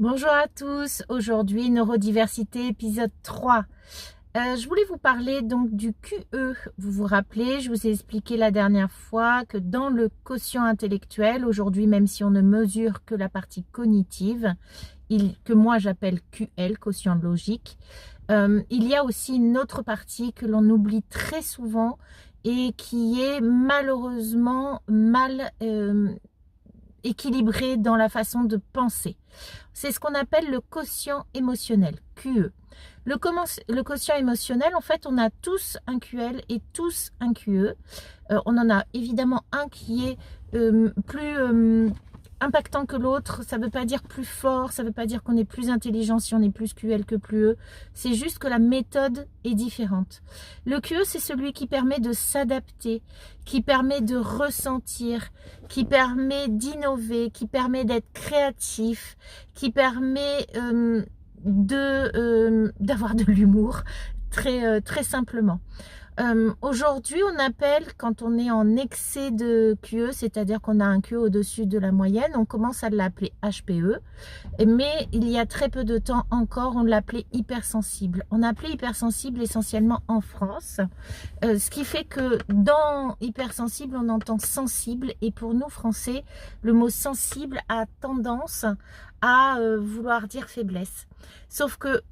Bonjour à tous, aujourd'hui neurodiversité épisode 3. Je voulais vous parler donc du QE. Vous vous rappelez, je vous ai expliqué la dernière fois que dans le quotient intellectuel, aujourd'hui même si on ne mesure que la partie cognitive, que moi j'appelle QL, quotient logique, il y a aussi une autre partie que l'on oublie très souvent et qui est malheureusement mal équilibré dans la façon de penser. C'est ce qu'on appelle le quotient émotionnel, QE. Le quotient émotionnel, en fait, on a tous un QL et tous un QE. On en a évidemment un qui est plus impactant que l'autre. Ça ne veut pas dire plus fort, ça ne veut pas dire qu'on est plus intelligent si on est plus QL que plus E. C'est juste que la méthode est différente. Le QE, c'est celui qui permet de s'adapter, qui permet de ressentir, qui permet d'innover, qui permet d'être créatif, qui permet d'avoir de l'humour, très simplement. Aujourd'hui, on appelle, quand on est en excès de QE, c'est-à-dire qu'on a un QE au-dessus de la moyenne, on commence à l'appeler HPE, mais il y a très peu de temps encore, on l'appelait hypersensible. On appelait hypersensible essentiellement en France, ce qui fait que dans hypersensible, on entend sensible, et pour nous, Français, le mot sensible a tendance à vouloir dire faiblesse. Sauf que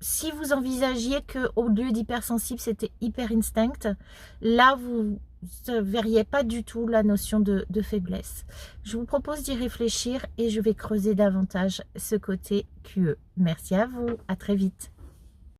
si vous envisagiez qu'au lieu d'hypersensible, c'était hyper instinct, là, vous ne verriez pas du tout la notion de faiblesse. Je vous propose d'y réfléchir et je vais creuser davantage ce côté QE. Merci à vous, à très vite.